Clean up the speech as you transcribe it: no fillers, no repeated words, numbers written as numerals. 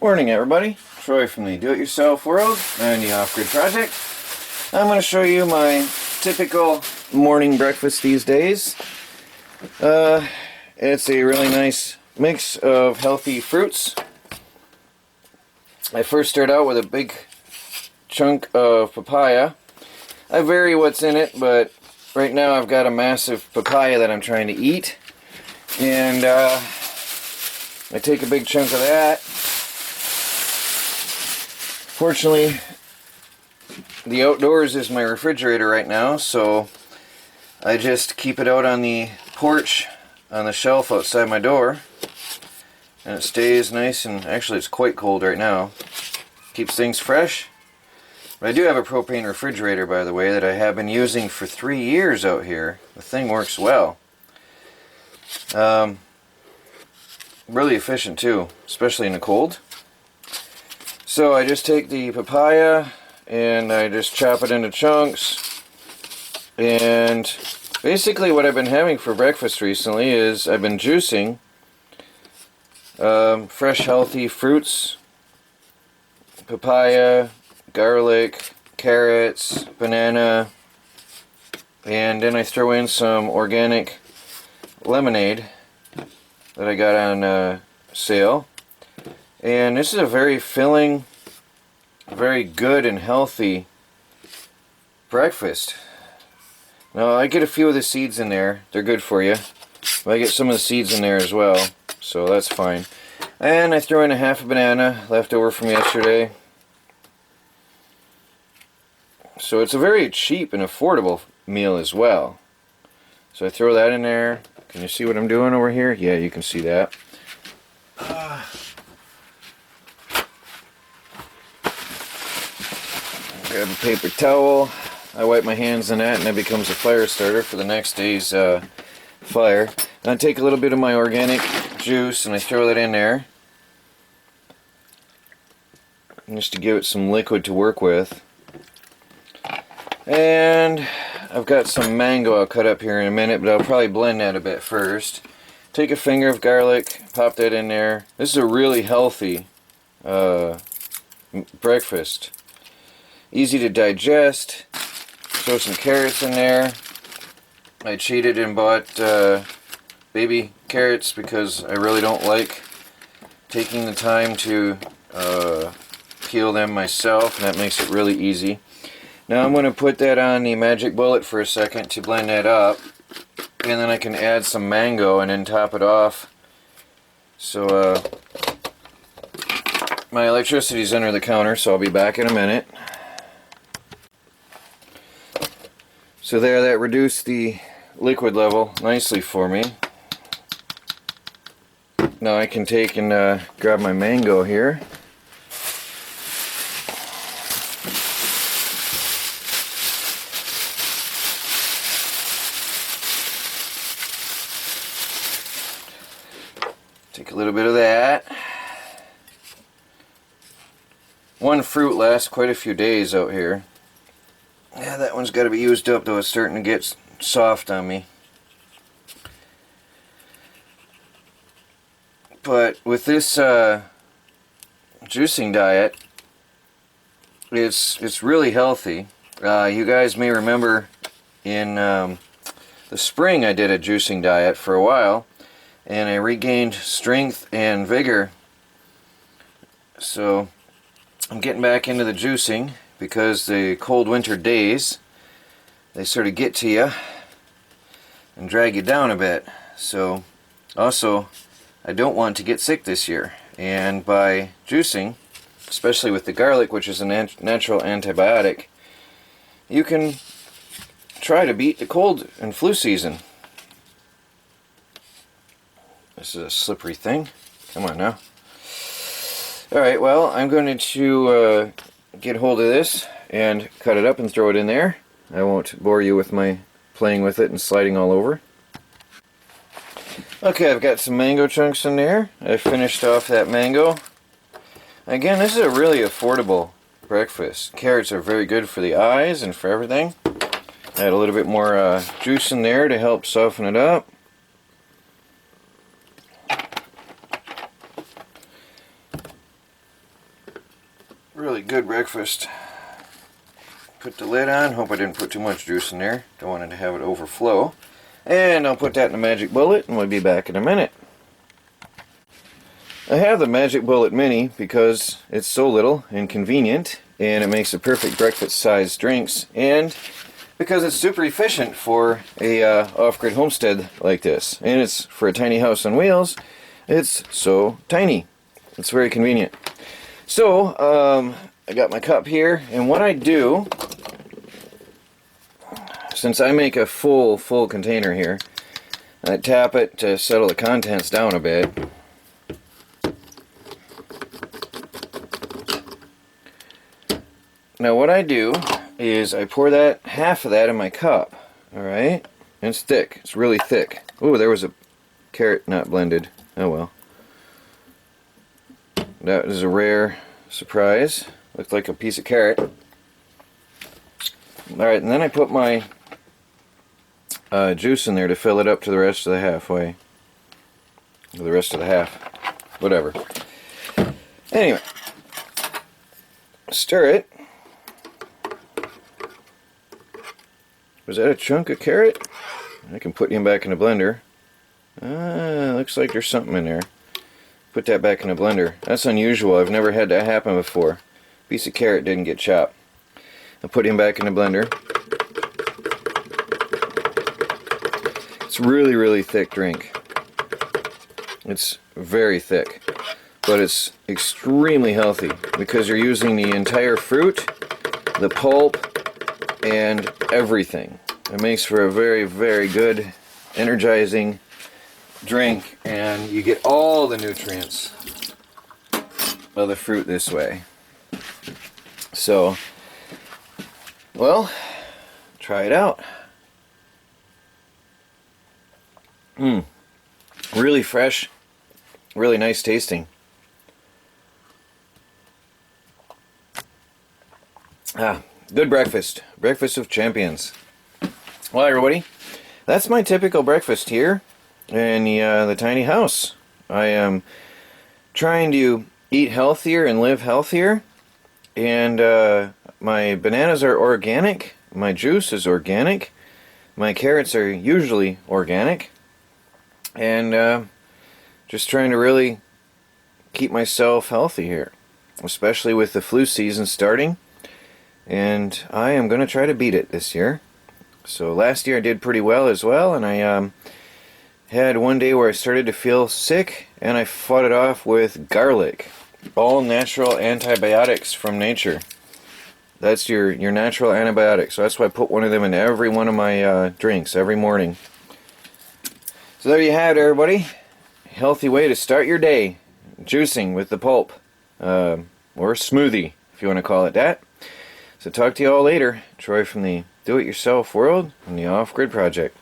Morning everybody, Troy from the Do-It-Yourself World and the Off-Grid Project. I'm going to show you my typical morning breakfast these days. It's a really nice mix of healthy fruits. I first start out with a big chunk of papaya. I vary what's in it, but right now I've got a massive papaya that I'm trying to eat. And I take a big chunk of that. Fortunately, the outdoors is my refrigerator right now, so I just keep it out on the porch on the shelf outside my door, and it stays nice, and actually it's quite cold right now. Keeps things fresh. But I do have a propane refrigerator, by the way, that I have been using for 3 years out here. The thing works well. Really efficient too, especially in the cold. So I just take the papaya and I just chop it into chunks, and basically what I've been having for breakfast recently is I've been juicing fresh healthy fruits, papaya, garlic, carrots, banana, and then I throw in some organic lemonade that I got on sale. And this is a very filling, very good and healthy breakfast. Now I get a few of the seeds in there, they're good for you. But I get some of the seeds in there as well, so that's fine. And I throw in a half a banana left over from yesterday. So it's a very cheap and affordable meal as well. So I throw that in there. Can you see what I'm doing over here? Yeah, you can see that. Grab a paper towel. I wipe my hands in that, and that becomes a fire starter for the next day's fire. And I take a little bit of my organic juice and I throw that in there, just to give it some liquid to work with. And I've got some mango I'll cut up here in a minute, but I'll probably blend that a bit first. Take a finger of garlic, pop that in there. This is a really healthy breakfast. Easy to digest. Throw some carrots in there. I cheated and bought baby carrots because I really don't like taking the time to peel them myself, and that makes it really easy. Now I'm going to put that on the magic bullet for a second to blend that up, and then I can add some mango and then top it off. So my electricity's under the counter, so I'll be back in a minute. So there, that reduced the liquid level nicely for me. Now I can take and grab my mango here. Take a little bit of that. One fruit lasts quite a few days out here. Yeah, that one's got to be used up, though it's starting to get soft on me. But with this juicing diet, it's really healthy. You guys may remember in the spring I did a juicing diet for a while, and I regained strength and vigor. So I'm getting back into the juicing, because the cold winter days, they sort of get to you and drag you down a bit. So also, I don't want to get sick this year, and by juicing, especially with the garlic, which is a natural antibiotic, you can try to beat the cold and flu season. This is a slippery thing. Come on now. Alright, well, I'm going to get hold of this and cut it up and throw it in there. I won't bore you with my playing with it and sliding all over. Okay, I've got some mango chunks in there. I finished off that mango. Again, this is a really affordable breakfast. Carrots are very good for the eyes and for everything. Add a little bit more juice in there to help soften it up. Really good breakfast. Put the lid on. Hope I didn't put too much juice in there. Don't want it to have it overflow. And I'll put that in the Magic Bullet and we'll be back in a minute. I have the Magic Bullet Mini because it's so little and convenient, and it makes a perfect breakfast sized drinks, and because it's super efficient for a off-grid homestead like this. And it's for a tiny house on wheels. It's so tiny. It's very convenient. So I got my cup here, and what I do, since I make a full container here, I tap it to settle the contents down a bit. Now what I do is I pour that half of that in my cup. Alright? And it's thick. It's really thick. Ooh, there was a carrot not blended. Oh well. That is a rare surprise. Looked like a piece of carrot. Alright, and then I put my juice in there to fill it up to the rest of the halfway. Or the rest of the half. Whatever. Anyway. Stir it. Was that a chunk of carrot? I can put him back in the blender. Looks like there's something in there. Put that back in the blender. That's unusual. I've never had that happen before. Piece of carrot didn't get chopped. I'll put him back in the blender. It's really thick drink. It's very thick. But it's extremely healthy because you're using the entire fruit, the pulp, and everything. It makes for a very good, energizing drink, and you get all the nutrients of the fruit this way. So, well, try it out. Really fresh, really nice tasting. Good breakfast. Breakfast of champions. Well, everybody, that's my typical breakfast here in the tiny house. I am trying to eat healthier and live healthier, and my bananas are organic, my juice is organic, my carrots are usually organic, and just trying to really keep myself healthy here, especially with the flu season starting. And I am going to try to beat it this year. So last year I did pretty well as well, and I had one day where I started to feel sick, and I fought it off with garlic. All natural antibiotics from nature. That's your natural antibiotic. So that's why I put one of them in every one of my drinks every morning. So there you have it, everybody. Healthy way to start your day. Juicing with the pulp. Or smoothie, if you want to call it that. So talk to you all later. Troy from the Do-It-Yourself World and the Off-Grid Project.